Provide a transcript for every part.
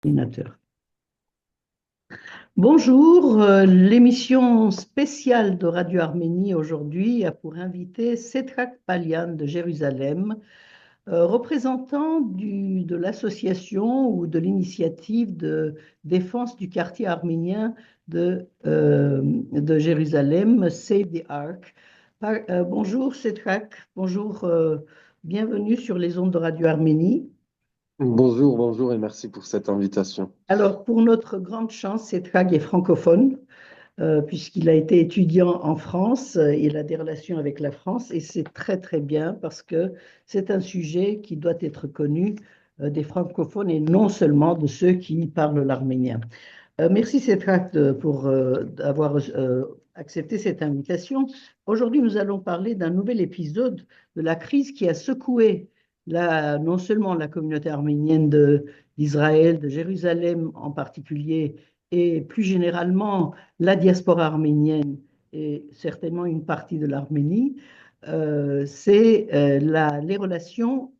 Ordinateur. Bonjour, l'émission spéciale de Radio Arménie aujourd'hui a pour invité Setrak Palian de Jérusalem, représentant de l'association ou de l'initiative de défense du quartier arménien de Jérusalem, Save the Ark. Bonjour Setrak, bonjour, bienvenue sur les ondes de Radio Arménie. Bonjour, bonjour et merci pour cette invitation. Alors, pour notre grande chance, Setrak est francophone, puisqu'il a été étudiant en France, il a des relations avec la France, et c'est très très bien parce que c'est un sujet qui doit être connu des francophones et non seulement de ceux qui parlent l'arménien. Merci Setrak pour avoir accepté cette invitation. Aujourd'hui, nous allons parler d'un nouvel épisode de la crise qui a secoué non seulement la communauté arménienne d'Israël, de Jérusalem en particulier, et plus généralement la diaspora arménienne et certainement une partie de l'Arménie. C'est les relations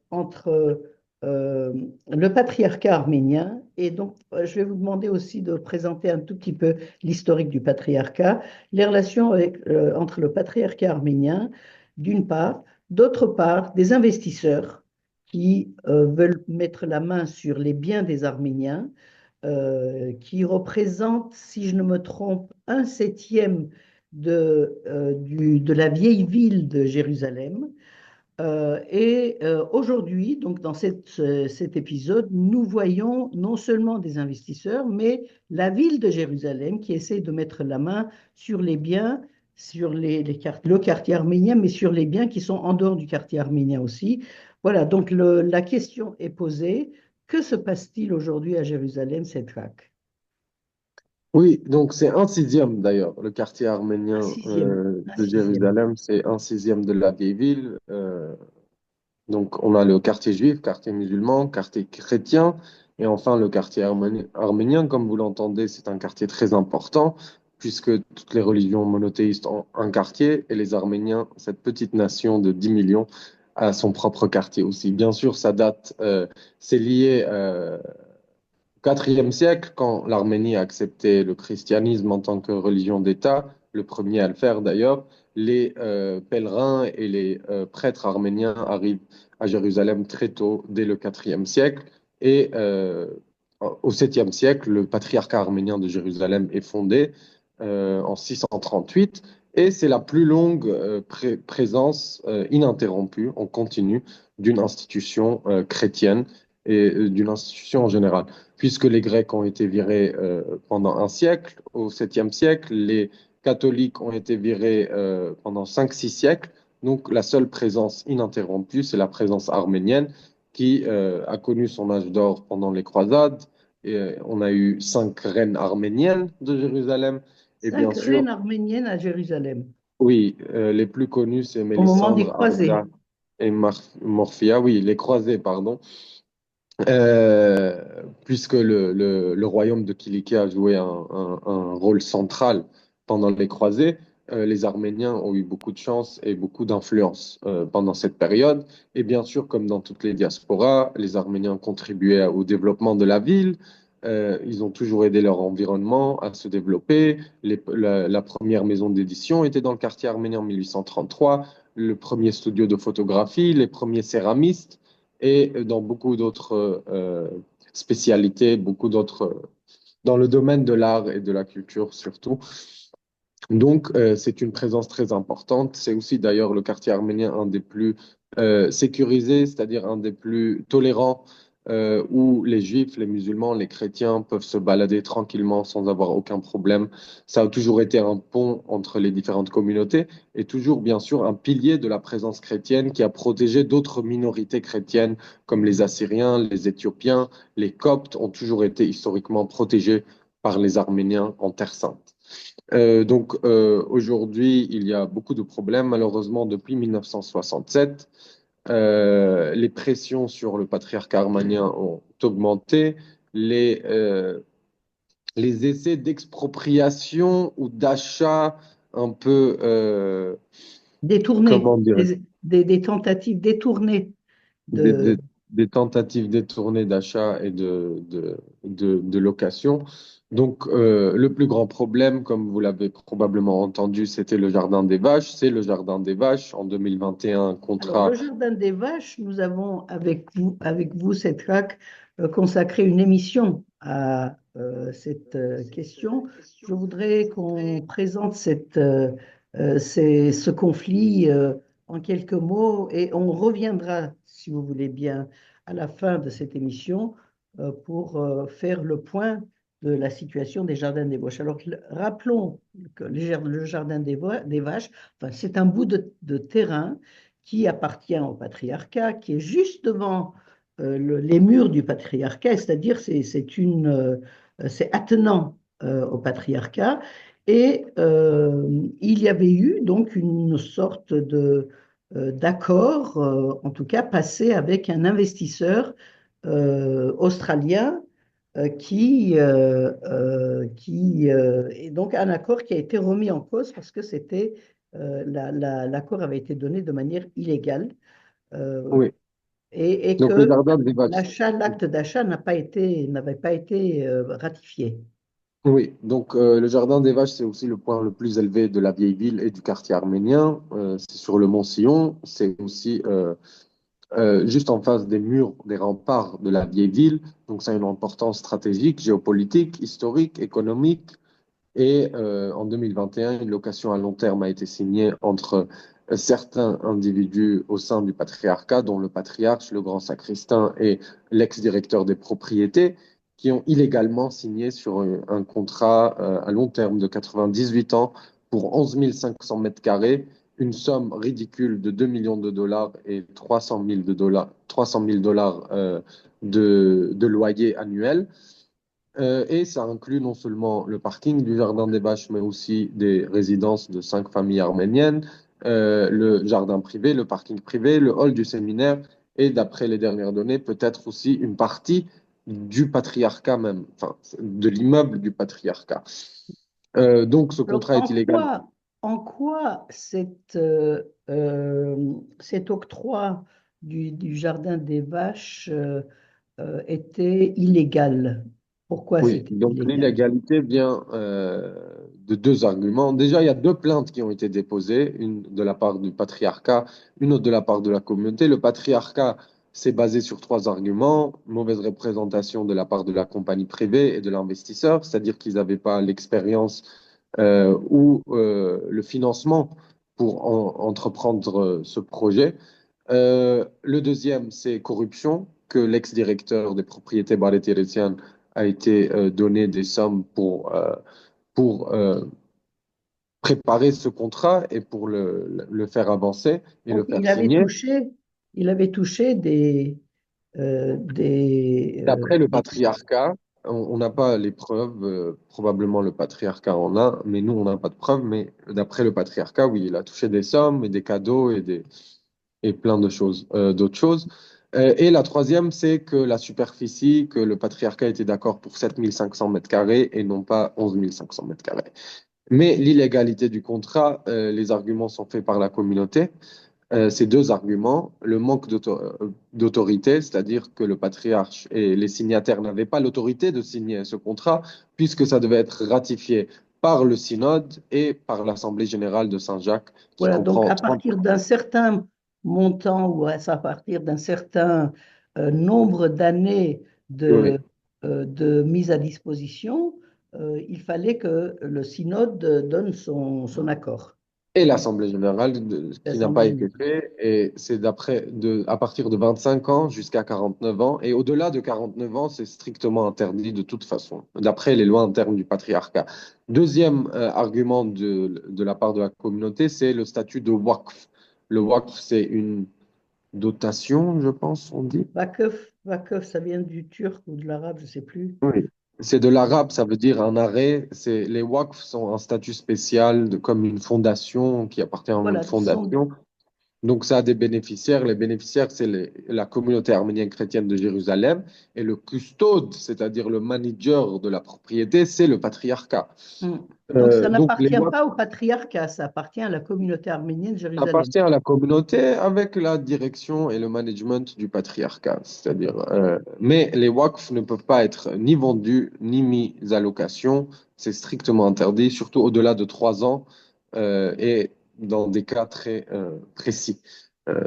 entre le patriarcat arménien. Et donc, je vais vous demander aussi de présenter un tout petit peu l'historique du patriarcat, les relations entre le patriarcat arménien, d'une part, d'autre part, des investisseurs qui veulent mettre la main sur les biens des Arméniens, qui représentent, si je ne me trompe, un septième de la vieille ville de Jérusalem. Aujourd'hui, donc dans cet épisode, nous voyons non seulement des investisseurs, mais la ville de Jérusalem qui essaie de mettre la main sur les biens, sur le quartier arménien, mais sur les biens qui sont en dehors du quartier arménien aussi. Voilà, donc la question est posée. Que se passe-t-il aujourd'hui à Jérusalem, cette vague? Oui, donc c'est un sixième d'ailleurs, le quartier Un arménien sixième, un de sixième. Jérusalem, c'est un sixième de la vieille ville. Donc on a le quartier juif, quartier musulman, quartier chrétien, et enfin le quartier arménien, comme vous l'entendez, c'est un quartier très important, puisque toutes les religions monothéistes ont un quartier, et les Arméniens, cette petite nation de 10 millions, a son propre quartier aussi. Bien sûr, ça date, c'est lié au IVe siècle, quand l'Arménie a accepté le christianisme en tant que religion d'État, le premier à le faire d'ailleurs, les pèlerins et les prêtres arméniens arrivent à Jérusalem très tôt, dès le IVe siècle. Et au 7e siècle, le patriarcat arménien de Jérusalem est fondé en 638. Et c'est la plus longue présence ininterrompue, en continu, d'une institution chrétienne et d'une institution en général, puisque les Grecs ont été virés pendant un siècle. Au 7e siècle, les catholiques ont été virés pendant 5-6 siècles. Donc la seule présence ininterrompue, c'est la présence arménienne qui a connu son âge d'or pendant les croisades. Et, on a eu 5 reines arméniennes de Jérusalem. Et bien Cinq sûr, reines arméniennes à Jérusalem, oui, les plus connus, c'est au moment des Mélissandre, croisés. Arda et Morphia. Oui, les croisés, pardon. Puisque le royaume de Kiliki a joué un rôle central pendant les croisés, les Arméniens ont eu beaucoup de chance et beaucoup d'influence pendant cette période. Et bien sûr, comme dans toutes les diasporas, les Arméniens contribuaient au développement de la ville. Ils ont toujours aidé leur environnement à se développer. La première maison d'édition était dans le quartier arménien en 1833, le premier studio de photographie, les premiers céramistes et dans beaucoup d'autres spécialités, beaucoup d'autres, dans le domaine de l'art et de la culture surtout. Donc, c'est une présence très importante. C'est aussi d'ailleurs le quartier arménien un des plus sécurisés, c'est-à-dire un des plus tolérants, où les juifs, les musulmans, les chrétiens peuvent se balader tranquillement sans avoir aucun problème. Ça a toujours été un pont entre les différentes communautés et toujours, bien sûr, un pilier de la présence chrétienne qui a protégé d'autres minorités chrétiennes comme les Assyriens, les Éthiopiens, les Coptes ont toujours été historiquement protégés par les Arméniens en Terre sainte. Aujourd'hui, il y a beaucoup de problèmes. Malheureusement, depuis 1967, les pressions sur le patriarcat arménien ont augmenté. Les, euh, les essais d'expropriation ou d'achat un peu, Détournées, comment dire, des tentatives détournées des, des- de... des tentatives détournées d'achat et de location. Donc, le plus grand problème, comme vous l'avez probablement entendu, c'était le Jardin des Vaches. C'est le Jardin des Vaches. En 2021, un Alors, le contrat. Jardin des Vaches, nous avons avec vous, Cétrac, consacré une émission à cette question. Je voudrais qu'on présente ce conflit en quelques mots et on reviendra, si vous voulez bien, à la fin de cette émission pour faire le point de la situation des Jardins des Vaches. Alors, rappelons que le Jardin des Vaches, enfin, c'est un bout de terrain qui appartient au patriarcat, qui est juste devant les murs du patriarcat, c'est-à-dire c'est attenant au patriarcat. Et il y avait eu donc une sorte d'accord, en tout cas passé avec un investisseur australien et donc un accord qui a été remis en cause parce que l'accord avait été donné de manière illégale euh, Oui. et Donc, le que Jardin des Vaches. l'acte d'achat n'avait pas été ratifié. Oui, donc le Jardin des Vaches, c'est aussi le point le plus élevé de la vieille ville et du quartier arménien. C'est sur le mont Sillon. C'est aussi juste en face des murs, des remparts de la vieille ville. Donc, ça a une importance stratégique, géopolitique, historique, économique. Et en 2021, une location à long terme a été signée entre certains individus au sein du patriarcat, dont le patriarche, le grand sacristain et l'ex-directeur des propriétés, qui ont illégalement signé sur un contrat à long terme de 98 ans pour 11 500 mètres carrés, une somme ridicule de 2 millions de dollars et 300 000 dollars de loyer annuel. Et ça inclut non seulement le parking du Jardin des Vaches, mais aussi des résidences de 5 familles arméniennes, le jardin privé, le parking privé, le hall du séminaire, et d'après les dernières données, peut-être aussi une partie du patriarcat même, enfin, de l'immeuble du patriarcat. Donc, ce Alors, contrat est illégal. en quoi cet octroi du Jardin des Vaches était illégal? Pourquoi Oui, c'était donc illégal? l'illégalité vient de deux arguments. Déjà, il y a deux plaintes qui ont été déposées, une de la part du patriarcat, une autre de la part de la communauté. Le patriarcat s'est basé sur trois arguments: mauvaise représentation de la part de la compagnie privée et de l'investisseur, c'est-à-dire qu'ils n'avaient pas l'expérience ou le financement pour entreprendre ce projet. Le deuxième, c'est corruption, que l'ex-directeur des propriétés baritérétiennes a été donné des sommes pour préparer ce contrat et pour le faire avancer et le Donc, faire signer. il avait touché D'après le des- patriarcat, on n'a pas les preuves, probablement le patriarcat en a, mais nous, on n'a pas de preuves. Mais d'après le patriarcat, oui, il a touché des sommes et des cadeaux et plein de choses, d'autres choses. Et la troisième, c'est que la superficie, que le patriarcat était d'accord pour 7 500 mètres carrés et non pas 11 500 mètres carrés. Mais l'illégalité du contrat, les arguments sont faits par la communauté. Ces deux arguments, le manque d'autorité, c'est-à-dire que le patriarche et les signataires n'avaient pas l'autorité de signer ce contrat, puisque ça devait être ratifié par le synode et par l'Assemblée générale de Saint-Jacques, qui voilà, donc comprend à 30. partir d'un certain montant ou à partir d'un certain nombre d'années Oui. de mise à disposition, il fallait que le synode donne son accord. Et l'Assemblée générale, qui n'a pas L'Assemblée été fait, et c'est à partir de 25 ans jusqu'à 49 ans, et au-delà de 49 ans, c'est strictement interdit de toute façon, d'après les lois internes du patriarcat. Deuxième argument de la part de la communauté, c'est le statut de Waqf. Le Waqf, c'est une dotation, je pense, on dit. Vakuf, ça vient du turc ou de l'arabe, je ne sais plus. Oui. C'est de l'arabe, ça veut dire un arrêt. Les Waqf sont un statut spécial, comme une fondation qui appartient à une Voilà, fondation. Donc, ça a des bénéficiaires. Les bénéficiaires, c'est la communauté arménienne chrétienne de Jérusalem. Et le custode, c'est-à-dire le manager de la propriété, c'est le patriarcat. Hmm. Donc, ça Donc, les n'appartient pas au patriarcat, ça appartient à la communauté arménienne de Ça Jérusalem. appartient à la communauté avec la direction et le management du patriarcat. C'est-à-dire, mais les Waqf ne peuvent pas être ni vendus ni mis à location. C'est strictement interdit, surtout au-delà de 3 ans et dans des cas très précis. Euh,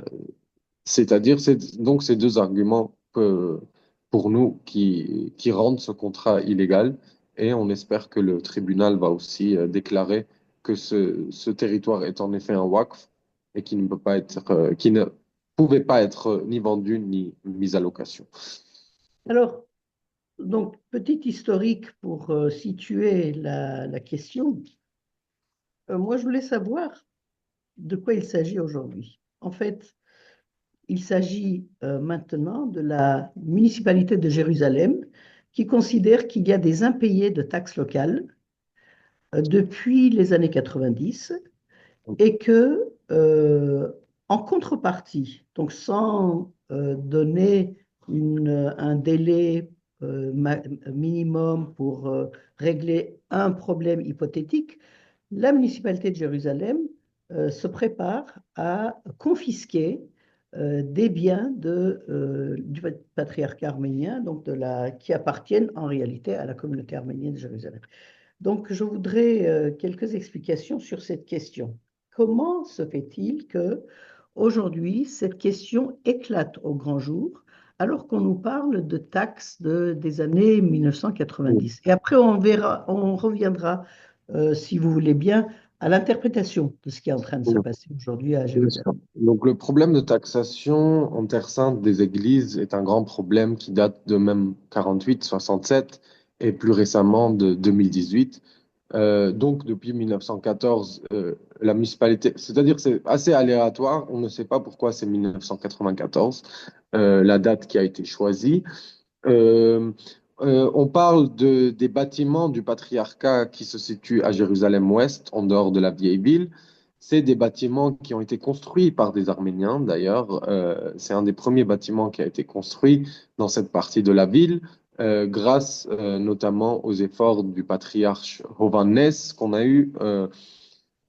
C'est-à-dire, c'est donc ces deux arguments pour nous qui rendent ce contrat illégal et on espère que le tribunal va aussi déclarer que ce territoire est en effet un waqf et qui ne peut pas être, qui ne pouvait pas être ni vendu ni mis à location. Alors, donc, petit historique pour situer la question. Moi, je voulais savoir de quoi il s'agit aujourd'hui. En fait, il s'agit maintenant de la municipalité de Jérusalem qui considère qu'il y a des impayés de taxes locales depuis les années 90 et que, en contrepartie, donc sans donner un délai minimum pour régler un problème hypothétique, la municipalité de Jérusalem se prépare à confisquer des biens du patriarcat arménien, donc qui appartiennent en réalité à la communauté arménienne de Jérusalem. Donc, je voudrais quelques explications sur cette question. Comment se fait-il que aujourd'hui cette question éclate au grand jour alors qu'on nous parle de taxes des années 1990? Et après, on reviendra, si vous voulez bien, à l'interprétation de ce qui est en train de se passer aujourd'hui à Bien sûr. Jérusalem. Donc, le problème de taxation en Terre Sainte des églises est un grand problème qui date de même 48, 67 et plus récemment de 2018. Donc, depuis 1914, la municipalité, c'est-à-dire c'est assez aléatoire, on ne sait pas pourquoi c'est 1994, la date qui a été choisie. Euh, on parle des bâtiments du patriarcat qui se situent à Jérusalem-Ouest, en dehors de la vieille ville. C'est des bâtiments qui ont été construits par des Arméniens, d'ailleurs. C'est un des premiers bâtiments qui a été construit dans cette partie de la ville, grâce notamment aux efforts du patriarche Hovhannes qu'on a eu,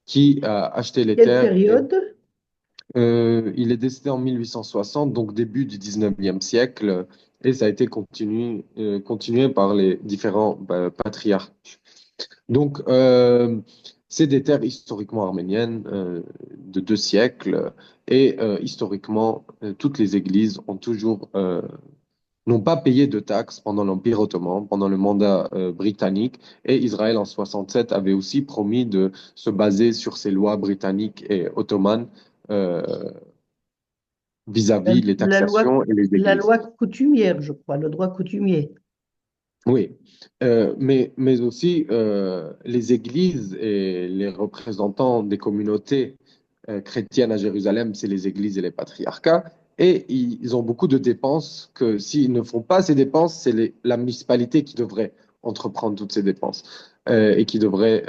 qui a acheté les Quelle terres. période? Il est décédé en 1860, donc début du 19e siècle, et ça a été continué par les différents patriarches. Donc, c'est des terres historiquement arméniennes de 2 siècles, et historiquement, toutes les églises n'ont pas payé de taxes pendant l'Empire ottoman, pendant le mandat britannique, et Israël en 67 avait aussi promis de se baser sur ces lois britanniques et ottomanes euh, La, vis-à-vis les la loi, taxations et les la églises. loi coutumière, je crois, le droit coutumier. Oui, mais aussi les églises et les représentants des communautés chrétiennes à Jérusalem, c'est les églises et les patriarcats, et ils ont beaucoup de dépenses que s'ils ne font pas ces dépenses, c'est la municipalité qui devrait entreprendre toutes ces dépenses et qui devrait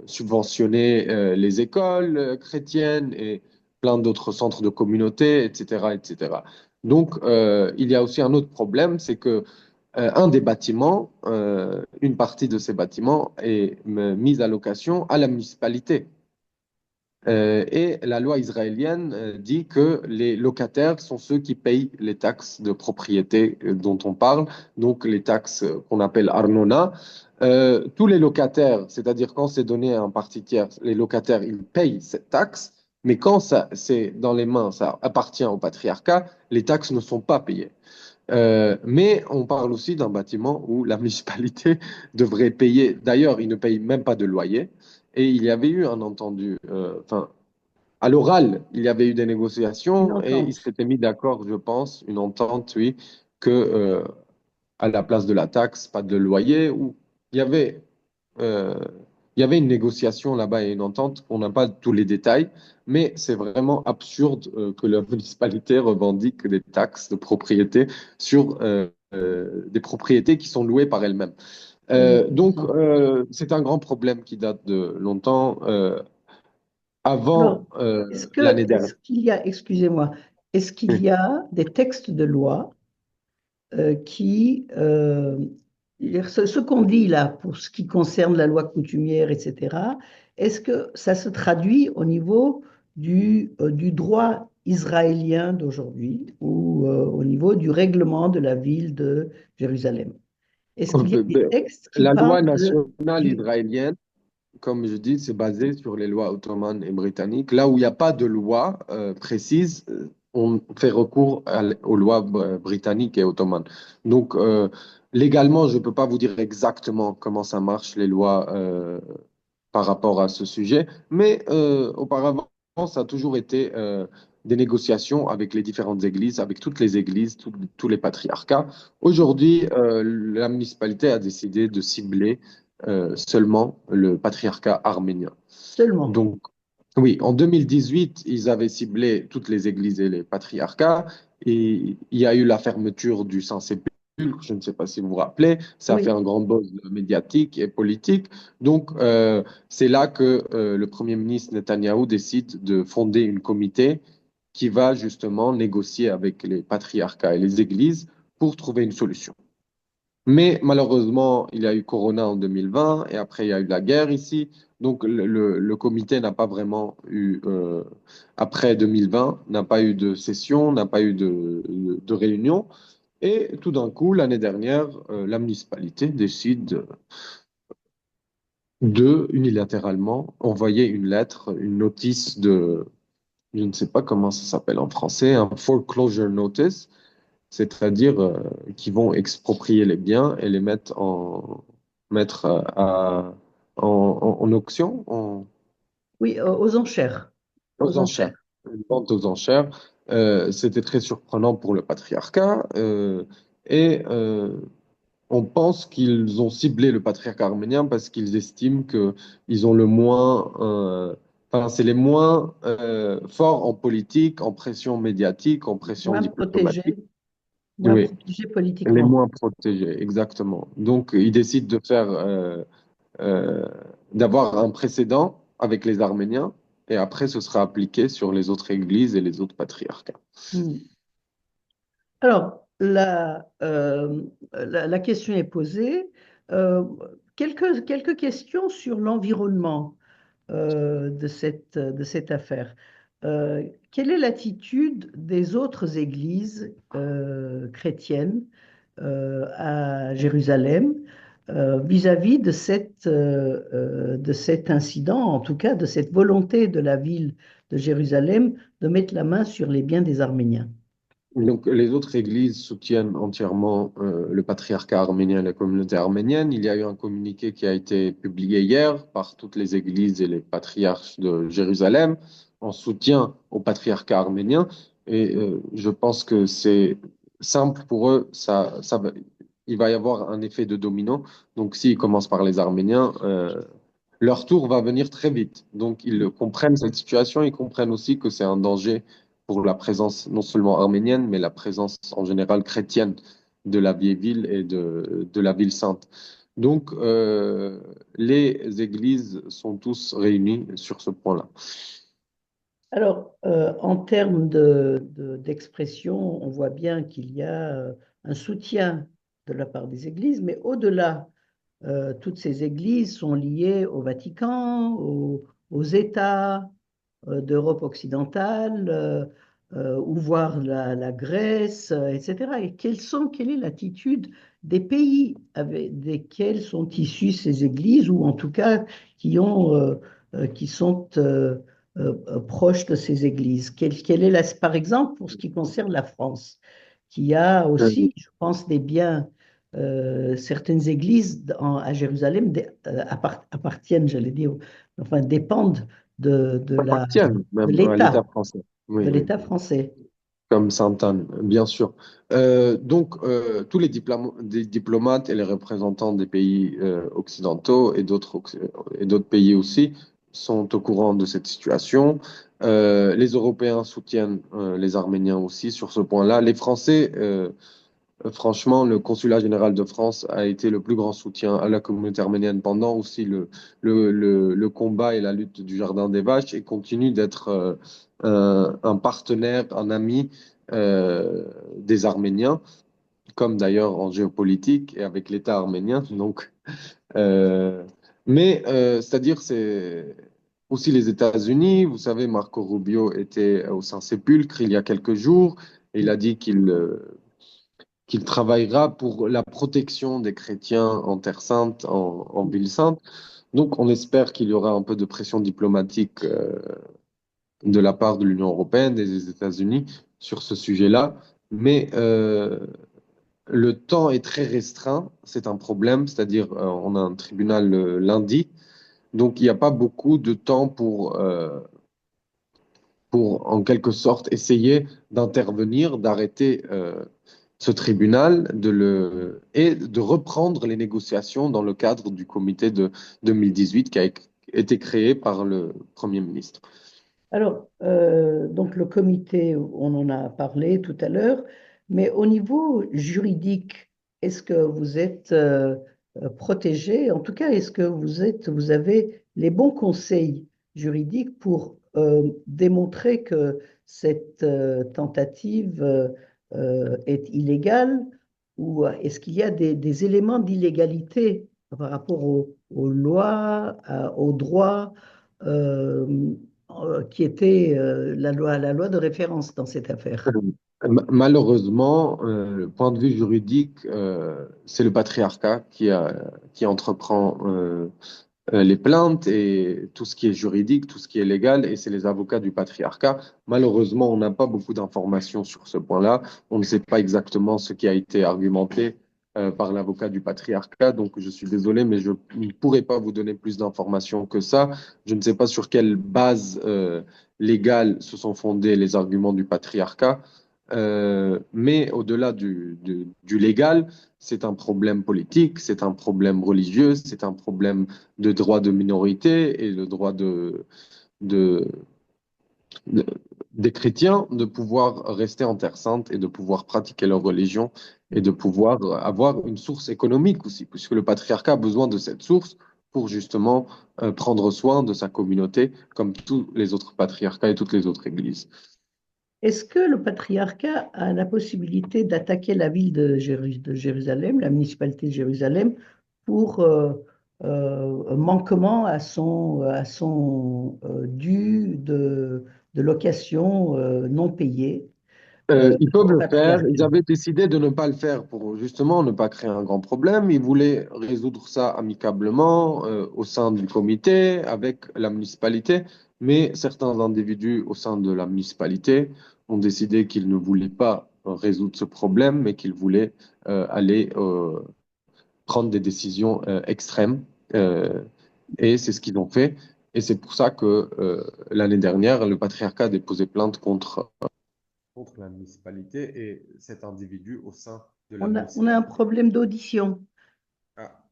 subventionner les écoles chrétiennes et plein d'autres centres de communauté, etc., etc. Donc, il y a aussi un autre problème, c'est que un des bâtiments, une partie de ces bâtiments est mise à location à la municipalité. Et la loi israélienne dit que les locataires sont ceux qui payent les taxes de propriété dont on parle, donc les taxes qu'on appelle Arnona. Tous les locataires, c'est-à-dire quand c'est donné à un parti tiers, les locataires, ils payent cette taxe, mais quand ça, c'est dans les mains, ça appartient au patriarcat, les taxes ne sont pas payées. Mais on parle aussi d'un bâtiment où la municipalité devrait payer. D'ailleurs, ils ne payent même pas de loyer. Et il y avait eu un entendu, enfin, à l'oral, il y avait eu des Une négociations et ils entente. s'étaient mis d'accord, je pense, une entente, oui, que à la place de la taxe, pas de loyer, où il y avait euh, il y avait une négociation là-bas et une entente. On n'a pas tous les détails, mais c'est vraiment absurde que la municipalité revendique des taxes de propriété sur des propriétés qui sont louées par elles-mêmes. Oui, Donc, intéressant. c'est un grand problème qui date de longtemps. Alors, avant l'année dernière. est-ce qu'il y a, excusez-moi, est-ce qu'il y a des textes de loi qui, ce qu'on dit là pour ce qui concerne la loi coutumière, etc., est-ce que ça se traduit au niveau du droit israélien d'aujourd'hui ou au niveau du règlement de la ville de Jérusalem? Est-ce qu'il y a des textes qui La parlent loi de, nationale du, israélienne, comme je dis, c'est basé sur les lois ottomanes et britanniques. Là où il n'y a pas de loi précise, on fait recours aux lois britanniques et ottomanes. Donc, légalement, je ne peux pas vous dire exactement comment ça marche, les lois par rapport à ce sujet, mais auparavant, ça a toujours été des négociations avec les différentes églises, avec toutes les églises, tous les patriarcats. Aujourd'hui, la municipalité a décidé de cibler seulement le patriarcat arménien. seulement? Donc, oui, en 2018, ils avaient ciblé toutes les églises et les patriarcats, et il y a eu la fermeture du Saint-Sépulcre, je ne sais pas si vous vous rappelez, ça a fait Oui. un grand buzz médiatique et politique. Donc, c'est là que le Premier ministre Netanyahou décide de fonder une comité qui va justement négocier avec les patriarcats et les églises pour trouver une solution. Mais malheureusement, il y a eu Corona en 2020 et après, il y a eu la guerre ici. Donc, le comité n'a pas vraiment eu, après 2020, n'a pas eu de session, n'a pas eu de réunion. Et tout d'un coup, l'année dernière, la municipalité décide de, unilatéralement, envoyer une lettre, une notice de, je ne sais pas comment ça s'appelle en français, un foreclosure notice, c'est-à-dire qu'ils vont exproprier les biens et les mettre en auction, Oui, aux enchères. Aux aux enchères, enchères. une vente aux enchères. C'était très surprenant pour le patriarcat et on pense qu'ils ont ciblé le patriarcat arménien parce qu'ils estiment qu'ils ont le moins, enfin, c'est les moins forts en politique, en pression médiatique, en pression Moins diplomatique. protégés, moins Oui. protégés Les politiquement. moins protégés, exactement. Donc, ils décident de faire, euh, d'avoir un précédent avec les Arméniens, et après, ce sera appliqué sur les autres églises et les autres patriarcats. Hmm. Alors, la question est posée. Euh, quelques questions sur l'environnement de cette affaire. Quelle est l'attitude des autres églises chrétiennes à Jérusalem vis-à-vis de cet incident, en tout cas de cette volonté de la ville de Jérusalem de mettre la main sur les biens des Arméniens? Donc, les autres églises soutiennent entièrement le patriarcat arménien et la communauté arménienne. Il y a eu un communiqué qui a été publié hier par toutes les églises et les patriarches de Jérusalem en soutien au patriarcat arménien. Et je pense que c'est simple pour eux. Il va y avoir un effet de domino. Donc, s'ils commencent par les Arméniens, leur tour va venir très vite. Donc, ils comprennent cette situation. Ils comprennent aussi que c'est un danger pour la présence non seulement arménienne, mais la présence en général chrétienne de la vieille ville et de la ville sainte. Donc, les églises sont tous réunies sur ce point-là. Alors, en termes d'expression, on voit bien qu'il y a un soutien de la part des églises, mais au-delà, toutes ces églises sont liées au Vatican, aux États d'Europe occidentale, ou voir la Grèce, etc. Et quelle est l'attitude des pays avec desquels sont issues ces églises, ou en tout cas qui sont proches de ces églises? Quelle est par exemple, pour ce qui concerne la France, qui a Euh, aussi, je pense, des biens, certaines églises à Jérusalem appartiennent, j'allais dire, enfin dépendent Appartiennent de même à l'État l'État, français. Oui, oui, français. comme Sainte-Anne, bien sûr. Donc, tous les des diplomates et les représentants des pays occidentaux et d'autres pays aussi sont au courant de cette situation. Les Européens soutiennent les Arméniens aussi sur ce point-là. Les Français franchement, le consulat général de France a été le plus grand soutien à la communauté arménienne pendant aussi le combat et la lutte du Jardin des Vaches et continue d'être un partenaire, un ami des Arméniens, comme d'ailleurs en géopolitique et avec l'État arménien. Donc, euh, c'est-à-dire, c'est aussi les États-Unis. Vous savez, Marco Rubio était au Saint-Sépulcre il y a quelques jours et il a dit qu'il travaillera pour la protection des chrétiens en Terre Sainte, en Ville Sainte. Donc, on espère qu'il y aura un peu de pression diplomatique de la part de l'Union européenne et des États-Unis sur ce sujet-là. Mais le temps est très restreint, c'est un problème, c'est-à-dire on a un tribunal lundi, donc il n'y a pas beaucoup de temps pour en quelque sorte essayer d'intervenir, d'arrêter ce tribunal et de reprendre les négociations dans le cadre du comité de 2018 qui a été créé par le Premier ministre. Alors, donc le comité, on en a parlé tout à l'heure, mais au niveau juridique, est-ce que vous êtes protégé? En tout cas, est-ce que vous avez les bons conseils juridiques pour démontrer que cette tentative est illégale ou est-ce qu'il y a des éléments d'illégalité par rapport aux lois, aux droits? euh, qui était la loi de référence dans cette affaire. Malheureusement, le point de vue juridique, c'est le patriarcat qui entreprend les plaintes et tout ce qui est juridique, tout ce qui est légal, et c'est les avocats du patriarcat. Malheureusement, on n'a pas beaucoup d'informations sur ce point-là. On ne sait pas exactement ce qui a été argumenté par l'avocat du patriarcat, donc je suis désolé, mais je ne pourrais pas vous donner plus d'informations que ça. Je ne sais pas sur quelle base légale se sont fondés les arguments du patriarcat. Mais au-delà du légal, c'est un problème politique, c'est un problème religieux, c'est un problème de droit de minorité et le droit de- de- des chrétiens de pouvoir rester en Terre Sainte et de pouvoir pratiquer leur religion et de pouvoir avoir une source économique aussi, puisque le patriarcat a besoin de cette source pour justement prendre soin de sa communauté, comme tous les autres patriarcats et toutes les autres églises. Est-ce que le patriarcat a la possibilité d'attaquer la ville de Jérusalem, la municipalité de Jérusalem, pour un manquement à son dû de location non payée Ils peuvent au le faire. Ils patriarcat? avaient décidé de ne pas le faire pour justement ne pas créer un grand problème. Ils voulaient résoudre ça amicablement au sein du comité avec la municipalité. Mais certains individus au sein de la municipalité ont décidé qu'ils ne voulaient pas résoudre ce problème, mais qu'ils voulaient aller prendre des décisions extrêmes. Euh, et c'est ce qu'ils ont fait. Et c'est pour ça que l'année dernière, le patriarcat a déposé plainte contre la municipalité et cet individu au sein de la On a un municipalité. problème d'audition, Ah,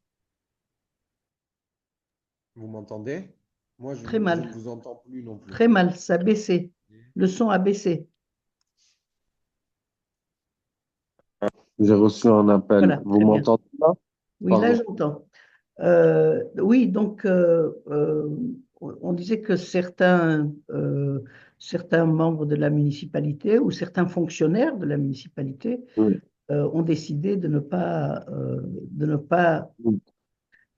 vous m'entendez? Moi, très je ne mal, vous entends plus non plus. très mal, ça a baissé. Le son a baissé. J'ai reçu un appel. Voilà, Vous très bien. m'entendez là? Oui, là Pardon. j'entends. Oui, donc on disait que certains membres de la municipalité ou certains fonctionnaires de la municipalité Oui. ont décidé de ne pas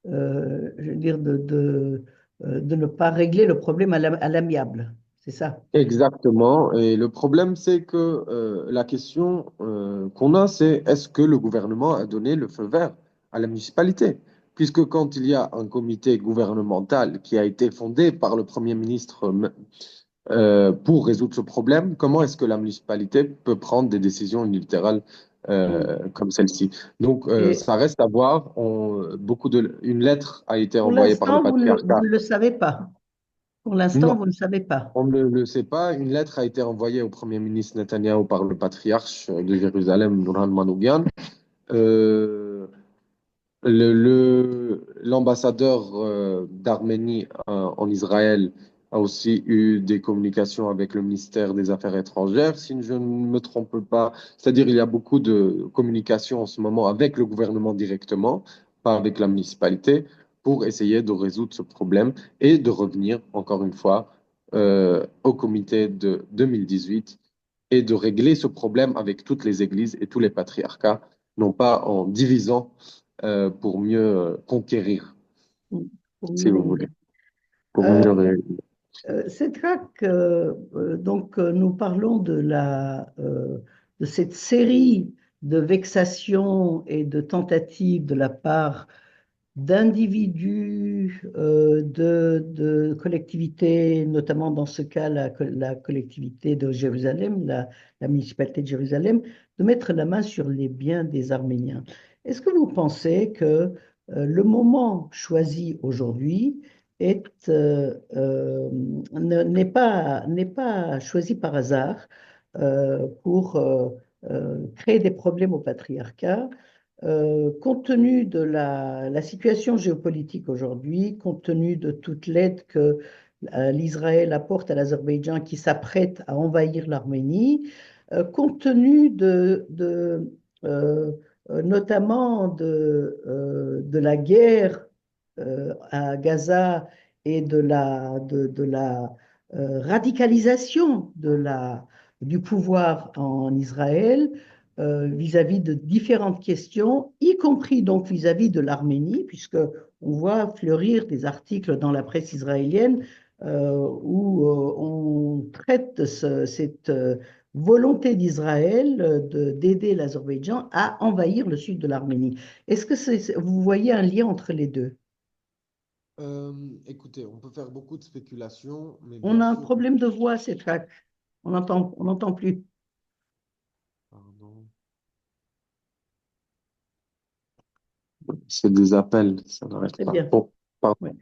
je veux dire, de ne pas régler le problème à l'amiable. C'est ça. Exactement. Et le problème, c'est que la question qu'on a, c'est est-ce que le gouvernement a donné le feu vert à la municipalité? Puisque quand il y a un comité gouvernemental qui a été fondé par le Premier ministre pour résoudre ce problème, comment est-ce que la municipalité peut prendre des décisions unilatérales comme celle-ci? Donc, Et ça reste à voir. Une lettre a été pour envoyée par le l'instant, vous patriarcat. ne le savez pas. Pour l'instant, Non, vous ne savez pas. on ne le sait pas. Une lettre a été envoyée au Premier ministre Netanyahou par le patriarche de Jérusalem, Nourhan Manoukian. Euh, l'ambassadeur d'Arménie en Israël a aussi eu des communications avec le ministère des Affaires étrangères, si je ne me trompe pas. C'est-à-dire, il y a beaucoup de communication en ce moment avec le gouvernement directement, pas avec la municipalité, pour essayer de résoudre ce problème et de revenir, encore une fois, au comité de 2018 et de régler ce problème avec toutes les églises et tous les patriarcats, non pas en divisant pour mieux conquérir, pour si mieux vous voulez, régner. pour Euh, mieux régler. Cédric, nous parlons de cette série de vexations et de tentatives de la part d'individus, de collectivités, notamment dans ce cas la collectivité de Jérusalem, la municipalité de Jérusalem, de mettre la main sur les biens des Arméniens. Est-ce que vous pensez que le moment choisi aujourd'hui n'est pas choisi par hasard pour créer des problèmes au patriarcat? Compte tenu de la situation géopolitique aujourd'hui, compte tenu de toute l'aide que l'Israël apporte à l'Azerbaïdjan qui s'apprête à envahir l'Arménie, compte tenu euh, notamment de la guerre à Gaza et de la radicalisation du pouvoir en Israël, vis-à-vis de différentes questions, y compris donc vis-à-vis de l'Arménie, puisque on voit fleurir des articles dans la presse israélienne où on traite cette volonté d'Israël d'aider l'Azerbaïdjan à envahir le sud de l'Arménie. Est-ce que vous voyez un lien entre les deux? Écoutez, on peut faire beaucoup de spéculations, mais On bien a un sûr, problème de voix, c'est trac. On n'entend plus. pardon, c'est des appels, ça n'arrête Très pas. bien. Bon, pardon. Ouais.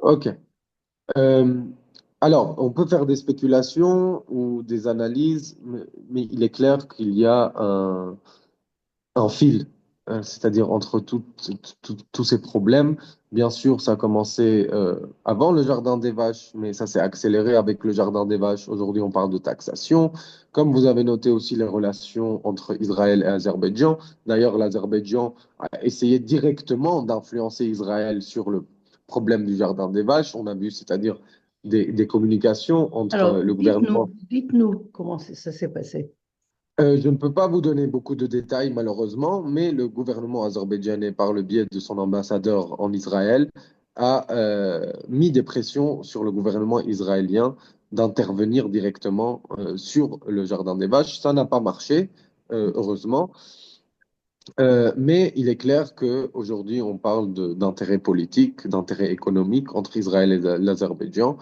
Ok. Euh, alors, on peut faire des spéculations ou des analyses, mais il est clair qu'il y a un fil, c'est-à-dire entre tous ces problèmes. Bien sûr, ça a commencé avant le jardin des vaches, mais ça s'est accéléré avec le jardin des vaches. Aujourd'hui, on parle de taxation. Comme vous avez noté aussi les relations entre Israël et Azerbaïdjan. D'ailleurs, l'Azerbaïdjan a essayé directement d'influencer Israël sur le problème du jardin des vaches. On a vu, c'est-à-dire des communications entre Alors, le gouvernement. dites-nous comment ça s'est passé. Je ne peux pas vous donner beaucoup de détails malheureusement, mais le gouvernement azerbaïdjanais, par le biais de son ambassadeur en Israël, a mis des pressions sur le gouvernement israélien d'intervenir directement sur le jardin des vaches. Ça n'a pas marché, heureusement. Mais il est clair qu'aujourd'hui, on parle d'intérêt politique, d'intérêt économique entre Israël et l'Azerbaïdjan.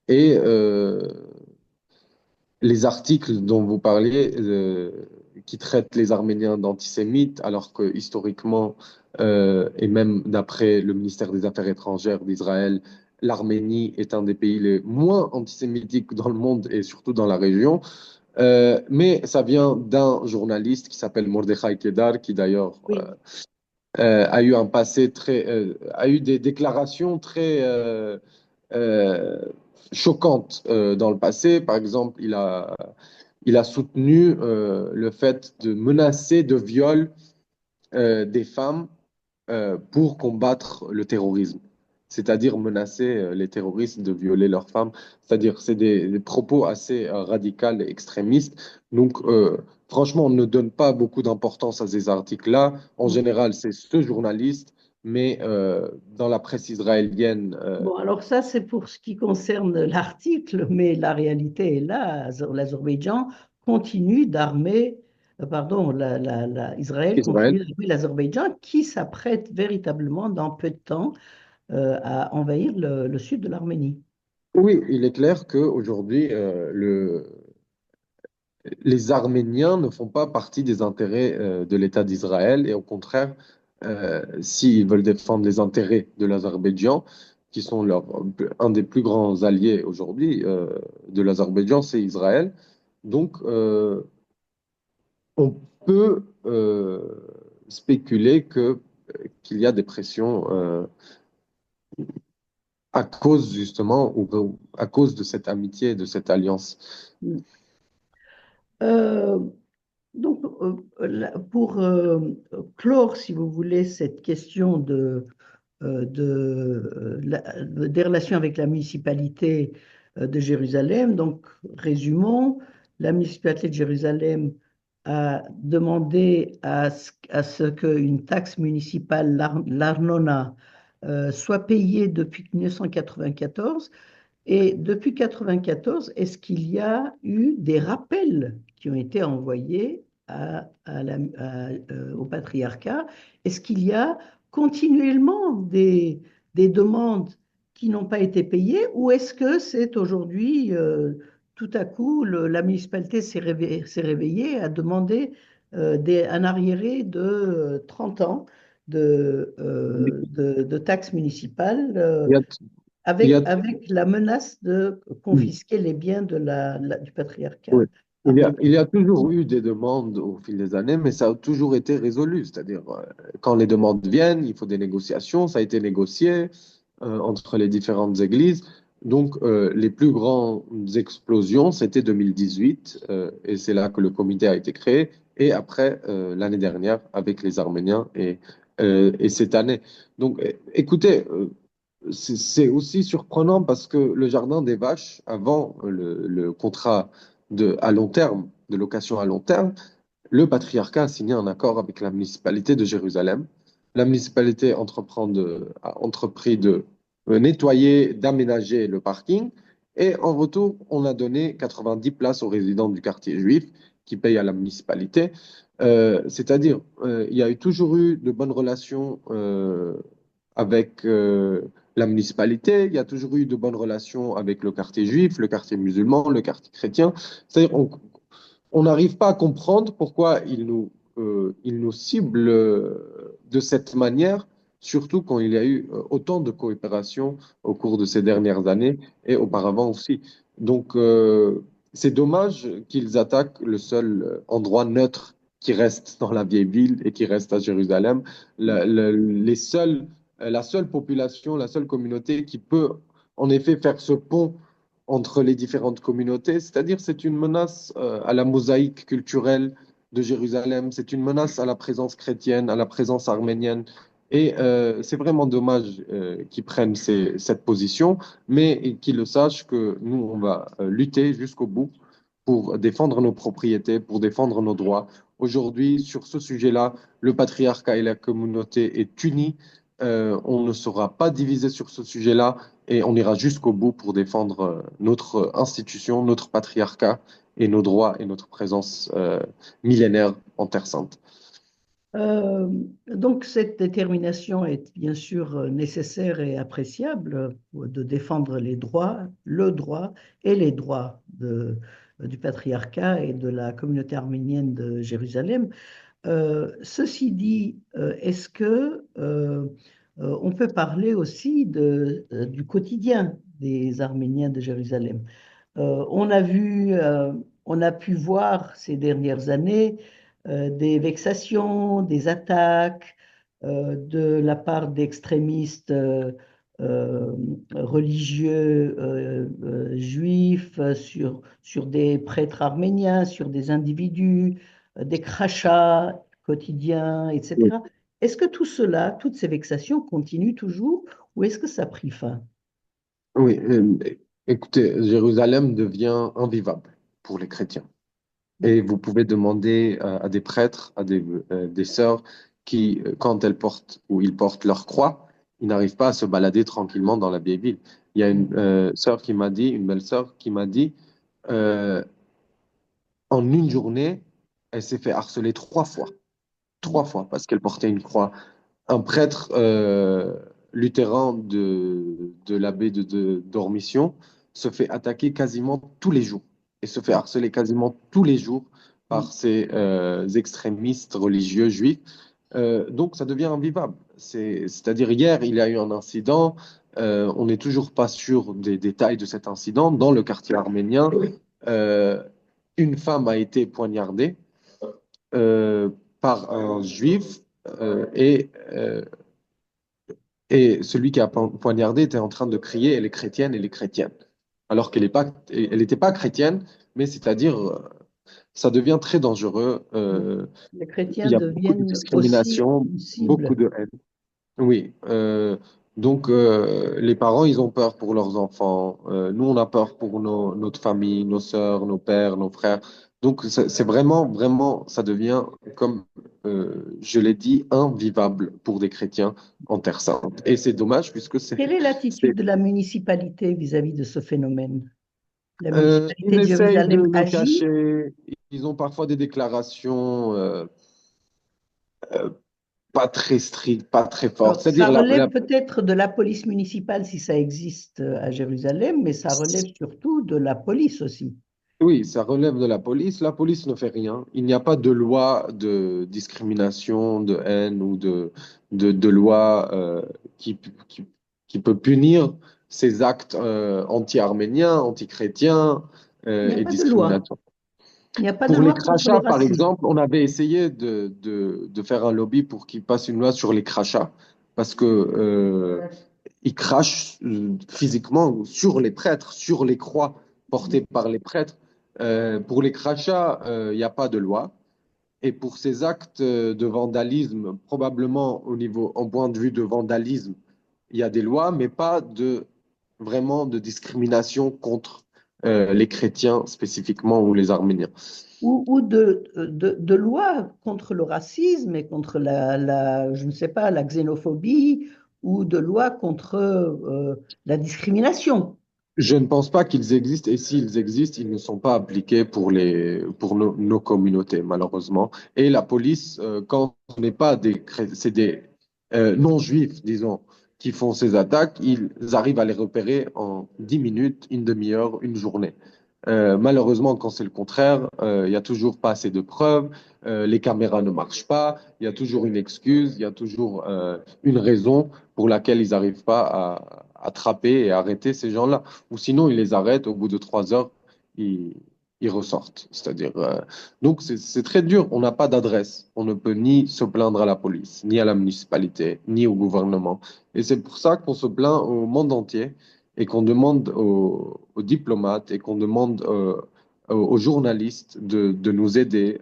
Et les articles dont vous parliez, qui traitent les Arméniens d'antisémites, alors que historiquement, et même d'après le ministère des Affaires étrangères d'Israël, l'Arménie est un des pays les moins antisémitiques dans le monde et surtout dans la région. Mais ça vient d'un journaliste qui s'appelle Mordechai Kedar, qui d'ailleurs Oui. a eu un passé a eu des déclarations très euh, choquantes dans le passé. Par exemple, il a soutenu le fait de menacer de viol des femmes pour combattre le terrorisme, c'est-à-dire menacer les terroristes de violer leurs femmes. C'est-à-dire, c'est des propos assez radicaux et extrémistes. Donc, franchement, on ne donne pas beaucoup d'importance à ces articles-là. En général, c'est ce journaliste, mais dans la presse israélienne, Bon, alors ça, c'est pour ce qui concerne l'article, mais la réalité est là. L'Azerbaïdjan continue d'armer, pardon, Israël Israël. continue d'armer l'Azerbaïdjan qui s'apprête véritablement dans peu de temps à envahir le sud de l'Arménie. Oui, il est clair qu'aujourd'hui, les Arméniens ne font pas partie des intérêts de l'État d'Israël et au contraire, s'ils veulent défendre les intérêts de l'Azerbaïdjan, qui sont un des plus grands alliés aujourd'hui de l'Azerbaïdjan, c'est Israël. Donc, on peut spéculer qu'il y a des pressions à cause justement, ou à cause de cette amitié, de cette alliance. Euh, donc, pour clore, si vous voulez, cette question des relations avec la municipalité de Jérusalem. Donc, résumons, la municipalité de Jérusalem a demandé à ce qu'une taxe municipale, l'Arnona, soit payée depuis 1994. Et depuis 1994, est-ce qu'il y a eu des rappels qui ont été envoyés au patriarcat? Est-ce qu'il y a continuellement des demandes qui n'ont pas été payées ou est-ce que c'est aujourd'hui, tout à coup, la municipalité s'est réveillée, a demandé un arriéré de 30 ans de taxes municipales Il y a, il y a, avec la menace de confisquer les biens du oui. patriarcat Il arménien? y a toujours eu des demandes au fil des années, mais ça a toujours été résolu. C'est-à-dire, quand les demandes viennent, il faut des négociations. Ça a été négocié entre les différentes églises. Donc, les plus grandes explosions, c'était 2018, et c'est là que le comité a été créé. Et après, l'année dernière, avec les Arméniens, et cette année. Donc, écoutez, c'est aussi surprenant parce que le Jardin des Vaches, avant le contrat à long terme, de location à long terme, le patriarcat a signé un accord avec la municipalité de Jérusalem. La municipalité a entrepris de nettoyer, d'aménager le parking. Et en retour, on a donné 90 places aux résidents du quartier juif qui payent à la municipalité. C'est-à-dire, il y a toujours eu de bonnes relations avec la municipalité, il y a toujours eu de bonnes relations avec le quartier juif, le quartier musulman, le quartier chrétien. C'est-à-dire, on n'arrive pas à comprendre pourquoi ils nous ciblent de cette manière, surtout quand il y a eu autant de coopération au cours de ces dernières années et auparavant aussi. Donc, c'est dommage qu'ils attaquent le seul endroit neutre qui reste dans la vieille ville et qui reste à Jérusalem. La seule population, la seule communauté qui peut en effet faire ce pont entre les différentes communautés, c'est-à-dire c'est une menace à la mosaïque culturelle de Jérusalem, c'est une menace à la présence chrétienne, à la présence arménienne. Et c'est vraiment dommage qu'ils prennent cette position, mais qu'ils le sachent que nous, on va lutter jusqu'au bout pour défendre nos propriétés, pour défendre nos droits. Aujourd'hui, sur ce sujet-là, le patriarcat et la communauté est unis. On ne sera pas divisé sur ce sujet-là et on ira jusqu'au bout pour défendre notre institution, notre patriarcat et nos droits et notre présence millénaire en Terre Sainte. Euh, donc cette détermination est bien sûr nécessaire et appréciable de défendre les droits, le droit et les droits du patriarcat et de la communauté arménienne de Jérusalem. Ceci dit, est-ce que on peut parler aussi du quotidien des Arméniens de Jérusalem? On a pu voir ces dernières années des vexations, des attaques de la part d'extrémistes euh, religieux juifs sur des prêtres arméniens, sur des individus, des crachats quotidiens, Oui, etc. Est-ce que tout cela, toutes ces vexations continuent toujours ou est-ce que ça a pris fin? oui, écoutez, Jérusalem devient invivable pour les chrétiens. Et vous pouvez demander à des prêtres, des sœurs qui, quand elles portent ou ils portent leur croix, ils n'arrivent pas à se balader tranquillement dans la vieille ville. Il y a une sœur qui m'a dit, une belle sœur qui m'a dit, euh, en une journée, elle s'est fait harceler trois fois parce qu'elle portait une croix. Un prêtre luthéran de l'abbé de Dormition se fait attaquer quasiment tous les jours et se fait harceler quasiment tous les jours par ces extrémistes religieux juifs. Donc ça devient invivable. C'est-à-dire hier, il y a eu un incident. On n'est toujours pas sûr des détails de cet incident. Dans le quartier arménien, euh, une femme a été poignardée par un juif et Et celui qui a poignardé était en train de crier, elle est chrétienne, elle est chrétienne. Alors elle n'était pas chrétienne, mais c'est-à-dire, ça devient très dangereux. Les Il chrétiens y a beaucoup de deviennent aussi discrimination, une beaucoup cible. de haine. Oui, donc les parents, ils ont peur pour leurs enfants. Nous, on a peur pour notre famille, nos sœurs, nos pères, nos frères. Donc c'est vraiment, vraiment, ça devient, comme je l'ai dit, invivable pour des chrétiens en Terre Sainte. Et c'est dommage puisque Quelle est c'est, l'attitude de la municipalité vis-à-vis de ce phénomène? La ils municipalité de essayent de Jérusalem le agit. cacher. Ils ont parfois des déclarations euh, pas très strictes, pas très fortes. Alors, ça C'est-à-dire relève peut-être de la police municipale si ça existe à Jérusalem, mais ça relève surtout de la police aussi. oui, ça relève de la police. La police ne fait rien. Il n'y a pas de loi de discrimination, de haine ou de loi qui, qui peut punir ces actes anti-arméniens, anti-chrétiens Il n'y a et pas de loi. discriminatoires. Il n'y a pas de Pour les loi contre le crachats, par racisme. exemple, on avait essayé de faire un lobby pour qu'il passe une loi sur les crachats parce que ils crachent physiquement sur les prêtres, sur les croix portées par les prêtres. Pour les crachats, il n'y a pas de loi. Et pour ces actes de vandalisme, probablement au niveau, en point de vue de vandalisme, il y a des lois, mais pas de vraiment de discrimination contre les chrétiens spécifiquement ou les Arméniens. Ou de loi contre le racisme et contre je ne sais pas, la xénophobie, ou de loi contre la discrimination. Je ne pense pas qu'ils existent et s'ils existent, ils ne sont pas appliqués pour nos communautés, malheureusement. Et la police, quand ce n'est pas c'est des non-juifs, disons, qui font ces attaques, ils arrivent à les repérer en 10 minutes, une demi-heure, une journée. Malheureusement, quand c'est le contraire, il y a toujours pas assez de preuves, les caméras ne marchent pas, il y a toujours une excuse, il y a toujours une raison pour laquelle ils n'arrivent pas à attraper et arrêter ces gens-là. Ou sinon, ils les arrêtent, au bout de 3 heures, ils, ils ressortent. C'est-à-dire, donc c'est très dur, on n'a pas d'adresse, on ne peut ni se plaindre à la police, ni à la municipalité, ni au gouvernement. Et c'est pour ça qu'on se plaint au monde entier et qu'on demande aux diplomates et qu'on demande aux journalistes de nous aider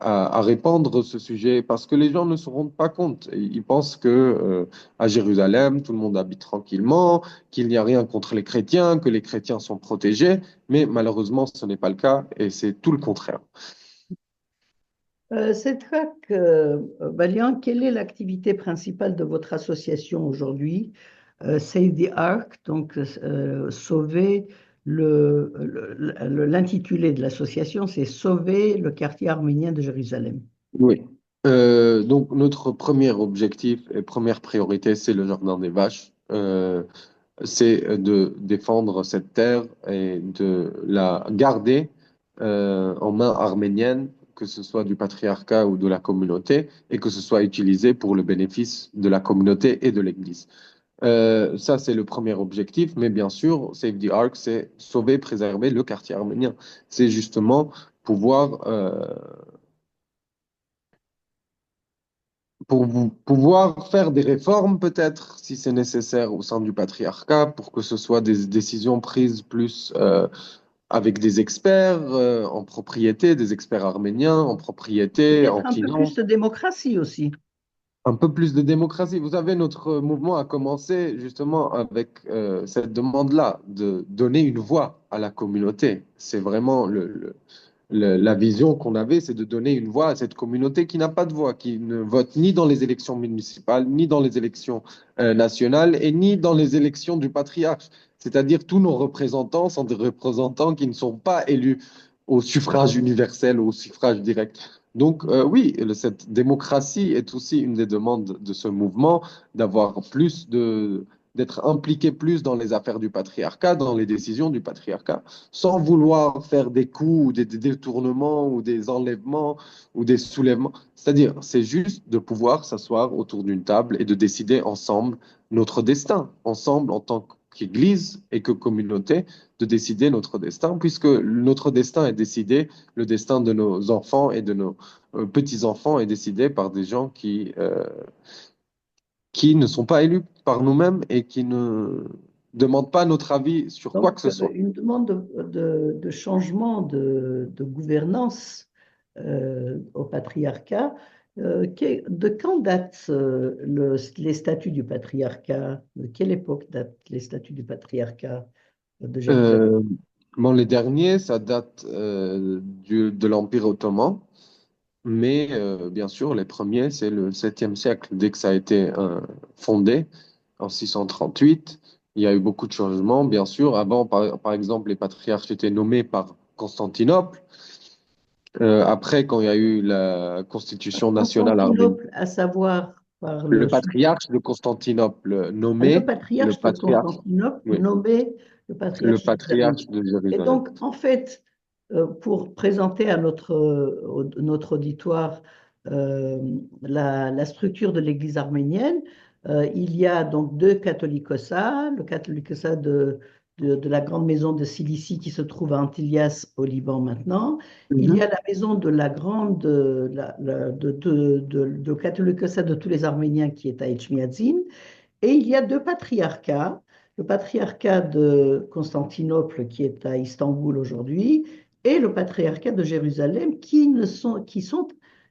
à répandre ce sujet parce que les gens ne se rendent pas compte. Ils pensent que à Jérusalem, tout le monde habite tranquillement, qu'il n'y a rien contre les chrétiens, que les chrétiens sont protégés, mais malheureusement, ce n'est pas le cas et c'est tout le contraire. Cédric Valiant, quelle est l'activité principale de votre association aujourd'hui? Save the Ark, donc sauver l'intitulé de l'association, c'est Sauver le quartier arménien de Jérusalem. Oui. Donc, notre premier objectif et première priorité, c'est le jardin des vaches. C'est de défendre cette terre et de la garder en main arménienne, que ce soit du patriarcat ou de la communauté, et que ce soit utilisé pour le bénéfice de la communauté et de l'Église. Ça, c'est le premier objectif, mais bien sûr, Save the Ark, c'est sauver, préserver le quartier arménien. C'est justement pouvoir pouvoir faire des réformes peut-être, si c'est nécessaire, au sein du patriarcat, pour que ce soit des décisions prises plus avec des experts en propriété, des experts arméniens en propriété, en Peut-être un peu plus finance. de démocratie aussi. Un peu plus de démocratie. Vous savez, notre mouvement a commencé justement avec cette demande-là, de donner une voix à la communauté. C'est vraiment la vision qu'on avait, c'est de donner une voix à cette communauté qui n'a pas de voix, qui ne vote ni dans les élections municipales, ni dans les élections nationales, et ni dans les élections du patriarche. C'est-à-dire tous nos représentants sont des représentants qui ne sont pas élus au suffrage universel ou au suffrage direct. Donc oui, cette démocratie est aussi une des demandes de ce mouvement, d'avoir d'être impliqué plus dans les affaires du patriarcat, dans les décisions du patriarcat, sans vouloir faire des coups ou des détournements ou des enlèvements ou des soulèvements. C'est-à-dire, c'est juste de pouvoir s'asseoir autour d'une table et de décider ensemble notre destin, ensemble en tant qu'Église et que communauté, de décider notre destin, puisque notre destin est décidé, le destin de nos enfants et de nos petits-enfants est décidé par des gens qui ne sont pas élus par nous-mêmes et qui ne demandent pas notre avis sur quoi que Donc, ce soit. une demande de changement de gouvernance au patriarcat. De quand datent les statuts du patriarcat? De quelle époque datent les statuts du patriarcat de Jérusalem? Euh, bon, les derniers, ça date de l'Empire ottoman, mais bien sûr, les premiers, c'est le 7e siècle. Dès que ça a été fondé en 638, il y a eu beaucoup de changements. Bien sûr, avant, par exemple, les patriarches étaient nommés par Constantinople. Après, quand il y a eu la constitution nationale arménienne, Constantinople, à savoir par le le patriarche de Constantinople le nommé le patriarche de patriarche, Constantinople oui, nommé le le patriarche de Jérusalem. patriarche de Et Jérusalem. donc, en fait, pour présenter à notre auditoire la structure de l'Église arménienne, il y a donc deux catholicosats, le catholicosat de la grande maison de Cilicie qui se trouve à Antilias au Liban maintenant. Il y Mhm. a la maison de la grande, de catholicosat de tous les Arméniens qui est à Etchmiadzin. Et il y a deux patriarcats, le patriarcat de Constantinople qui est à Istanbul aujourd'hui et le patriarcat de Jérusalem qui sont,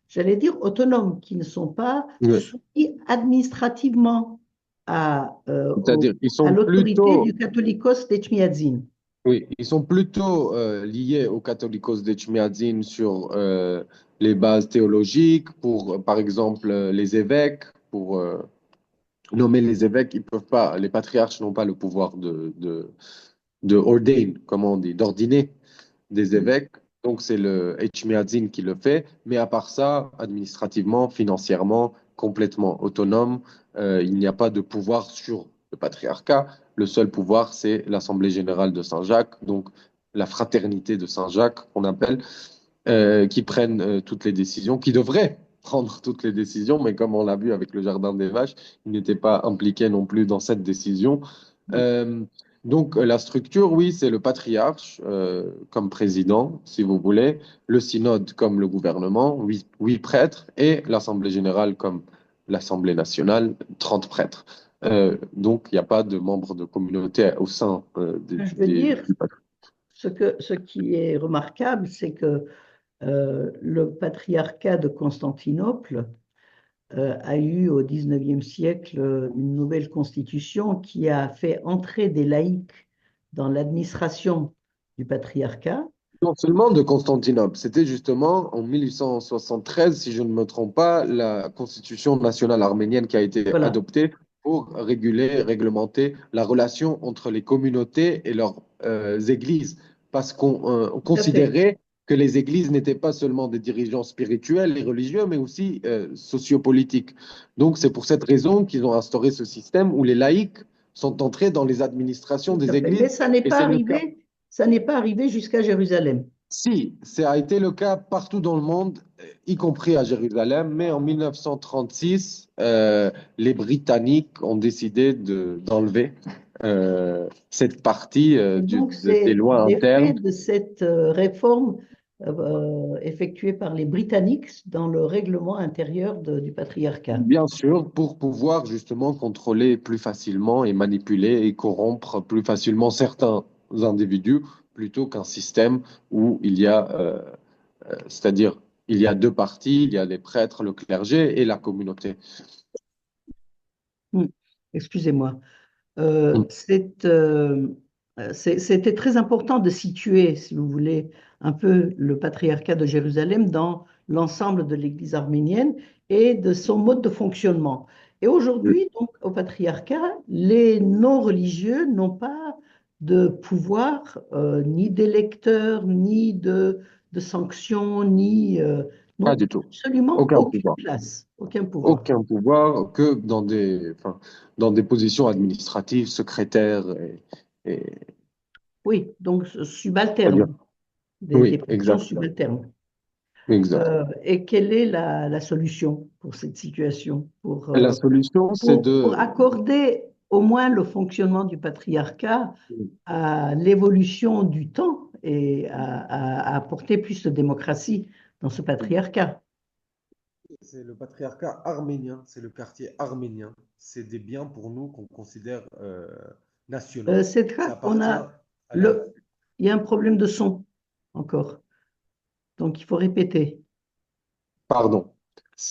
j'allais dire, autonomes, qui ne sont pas Oui. soumis administrativement à, C'est-à-dire, ils à sont l'autorité plutôt, du catholicos d'Etchmiadzin. oui, ils sont plutôt liés aux catholicos d'Echmiadzin sur les bases théologiques, pour, par exemple, les évêques, pour nommer les évêques, ils peuvent pas, les patriarches n'ont pas le pouvoir de ordain, comme on dit, d'ordiner des évêques. Donc, c'est le Echmiadzin qui le fait. Mais à part ça, administrativement, financièrement, complètement autonome, il n'y a pas de pouvoir sur le patriarcat. Le seul pouvoir, c'est l'Assemblée générale de Saint-Jacques, donc la fraternité de Saint-Jacques, qu'on appelle, qui prennent toutes les décisions, qui devraient prendre toutes les décisions, mais comme on l'a vu avec le Jardin des Vaches, ils n'étaient pas impliqués non plus dans cette décision. Euh, donc la structure, oui, c'est le patriarche comme président, si vous voulez, le synode comme le gouvernement, huit prêtres, et l'Assemblée générale comme l'Assemblée nationale, 30 prêtres. Donc il n'y a pas de membres de communauté au sein Je veux dire, du patriarcat. ce qui est remarquable, c'est que le patriarcat de Constantinople a eu au XIXe siècle une nouvelle constitution qui a fait entrer des laïcs dans l'administration du patriarcat. Non seulement de Constantinople, c'était justement en 1873, si je ne me trompe pas, la constitution nationale arménienne qui a été Voilà, adoptée pour réguler, réglementer la relation entre les communautés et leurs églises. Parce qu'on tout à fait. considérait que les églises n'étaient pas seulement des dirigeants spirituels et religieux, mais aussi sociopolitiques. Donc c'est pour cette raison qu'ils ont instauré ce système où les laïcs sont entrés dans les administrations Tout à des fait. Mais églises. Et c'est le cas. ça n'est pas arrivé jusqu'à Jérusalem. Si, ça a été le cas partout dans le monde, y compris à Jérusalem, mais en 1936, les Britanniques ont décidé d'enlever cette partie Et donc, des c'est lois l'effet internes. de cette réforme effectuée par les Britanniques dans le règlement intérieur du patriarcat. Bien sûr, pour pouvoir justement contrôler plus facilement et manipuler et corrompre plus facilement certains individus plutôt qu'un système où il y a, c'est-à-dire, il y a deux parties, il y a les prêtres, le clergé et la communauté. Hmm. Excusez-moi. Mm. C'était très important de situer, si vous voulez, un peu le patriarcat de Jérusalem dans l'ensemble de l'Église arménienne et de son mode de fonctionnement. Et aujourd'hui, donc, au patriarcat, les non-religieux n'ont pas de pouvoir, ni d'électeurs, ni de sanctions, Pas n'ont du tout. absolument Aucun aucune pouvoir. place, aucun pouvoir. Aucun pouvoir que enfin, dans des positions administratives, secrétaires et- Oui, donc c'est-à-dire, subalterne, des oui, fonctions exact, subalternes. exact. Et quelle est la solution pour cette situation, La solution, c'est pour de, accorder au moins le fonctionnement du patriarcat à l'évolution du temps et à apporter plus de démocratie dans ce patriarcat? c'est le patriarcat arménien, c'est le quartier arménien. C'est des biens pour nous qu'on considère nationaux. Ça Cédric, appartient à la... il y a un problème de son encore, donc il faut répéter. Pardon.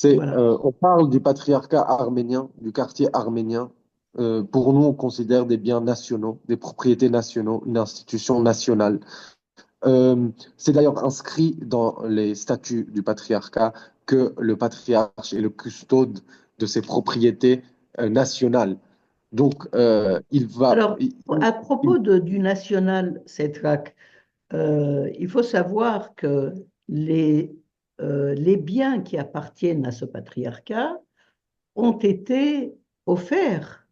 Voilà. On parle du patriarcat arménien, du quartier arménien. Pour nous, on considère des biens nationaux, des propriétés nationaux, une institution nationale. C'est d'ailleurs inscrit dans les statuts du patriarcat que le patriarche est le custode de ses propriétés nationales. Donc, Alors, à propos du national, Cédric, il faut savoir que les biens qui appartiennent à ce patriarcat ont été offerts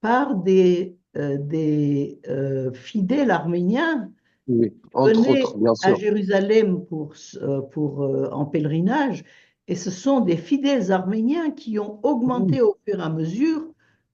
par des fidèles arméniens oui, qui entre autres, venaient bien à sûr. Jérusalem en pèlerinage. Et ce sont des fidèles arméniens qui ont augmenté au fur et à mesure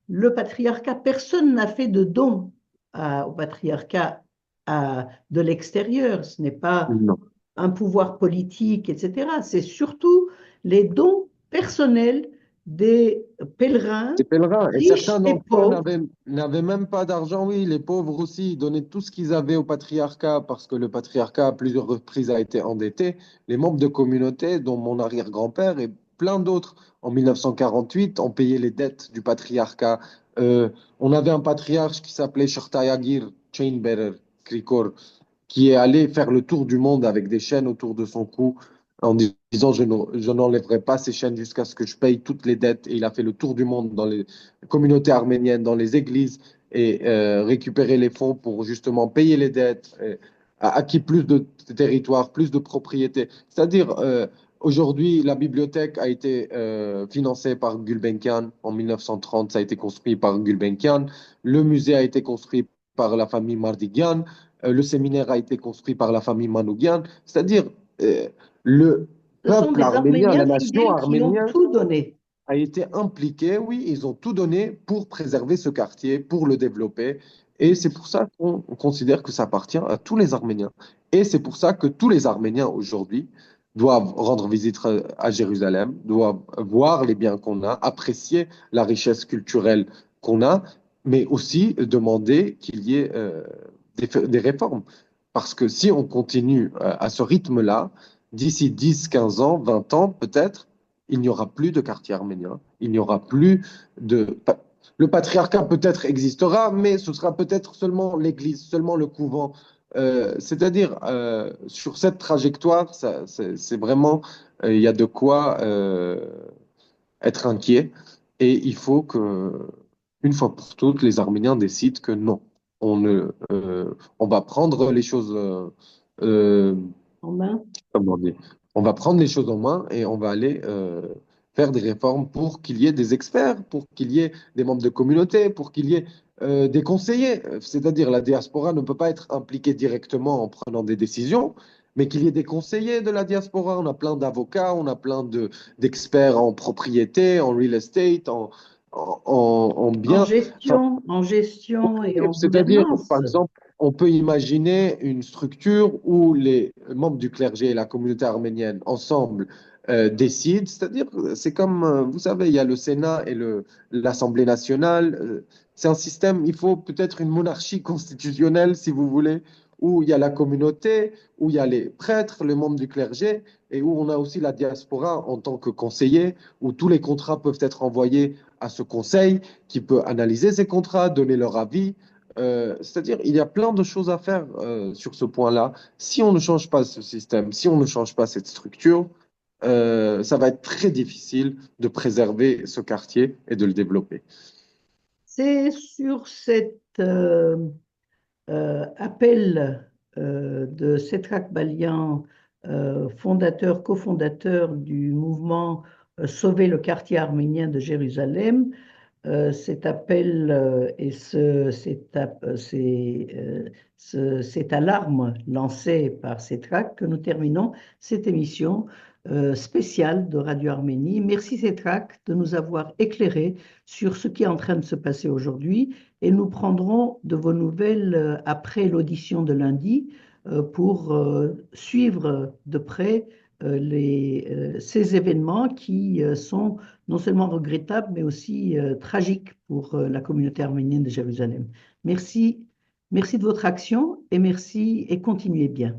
le patriarcat. Personne n'a fait de don au patriarcat de l'extérieur. Ce n'est pas Non. un pouvoir politique, etc. C'est surtout les dons personnels des pèlerins, Des pèlerins. Et riches certains et d'entre eux pauvres. n'avaient même pas d'argent. Oui, les pauvres aussi, ils donnaient tout ce qu'ils avaient au patriarcat parce que le patriarcat, à plusieurs reprises, a été endetté. Les membres de communauté, dont mon arrière-grand-père et plein d'autres, en 1948, ont payé les dettes du patriarcat. Euh, on avait un patriarche qui s'appelait Shortayagir Chainbearer Krikor, qui est allé faire le tour du monde avec des chaînes autour de son cou en disant je n'enlèverai pas ces chaînes jusqu'à ce que je paye toutes les dettes. Et il a fait le tour du monde dans les communautés arméniennes, dans les églises et récupérer les fonds pour justement payer les dettes, a acquis plus de territoires, plus de propriétés. C'est-à-dire, aujourd'hui, la bibliothèque a été financée par Gulbenkian en 1930, ça a été construit par Gulbenkian. Le musée a été construit par la famille Mardigian. Le séminaire a été construit par la famille Manoukian, c'est-à-dire euh, le Ce sont peuple des arménien, Arméniens la nation fidèles qui ont arménienne tout donné. a été impliqué, oui, ils ont tout donné pour préserver ce quartier, pour le développer. Et c'est pour ça qu'on considère que ça appartient à tous les Arméniens. Et c'est pour ça que tous les Arméniens aujourd'hui doivent rendre visite à Jérusalem, doivent voir les biens qu'on a, apprécier la richesse culturelle qu'on a, mais aussi demander qu'il y ait des réformes. Parce que si on continue à ce rythme-là, d'ici 10, 15 ans, 20 ans peut-être, il n'y aura plus de quartier arménien, il n'y aura plus de... Le patriarcat peut-être existera, mais ce sera peut-être seulement l'église, seulement le couvent. C'est-à-dire, sur cette trajectoire, c'est vraiment, il y a de quoi être inquiet. Et il faut que, une fois pour toutes, les Arméniens décident que non, on va prendre les choses euh, En main. comment dire, on va prendre les choses en main et on va aller faire des réformes pour qu'il y ait des experts, pour qu'il y ait des membres de communauté, pour qu'il y ait des conseillers. C'est-à-dire la diaspora ne peut pas être impliquée directement en prenant des décisions, mais qu'il y ait des conseillers de la diaspora. On a plein d'avocats, on a plein d'experts en propriété, en real estate, en biens. Enfin, En gestion et en c'est-à-dire, par gouvernance. exemple, on peut imaginer une structure où les membres du clergé et la communauté arménienne ensemble décident, c'est-à-dire, c'est comme, vous savez, il y a le Sénat et l'Assemblée nationale. C'est un système, il faut peut-être une monarchie constitutionnelle, si vous voulez, où il y a la communauté, où il y a les prêtres, les membres du clergé, et où on a aussi la diaspora en tant que conseiller, où tous les contrats peuvent être envoyés à ce conseil qui peut analyser ces contrats, donner leur avis. C'est-à-dire, il y a plein de choses à faire sur ce point-là. Si on ne change pas ce système, si on ne change pas cette structure, ça va être très difficile de préserver ce quartier et de le développer. C'est sur cet appel de Setrak Balian, cofondateur du mouvement Sauver le quartier arménien de Jérusalem, cet appel et cette alarme lancée par CETRAC que nous terminons cette émission spéciale de Radio Arménie. Merci CETRAC de nous avoir éclairé sur ce qui est en train de se passer aujourd'hui et nous prendrons de vos nouvelles après l'audition de lundi pour suivre de près ces événements qui sont non seulement regrettables, mais aussi tragiques pour la communauté arménienne de Jérusalem. Merci, merci de votre action et merci et continuez bien.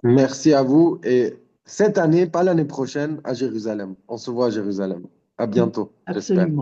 Merci à vous et cette année, pas l'année prochaine, à Jérusalem. On se voit à Jérusalem. À bientôt, j'espère. Absolument.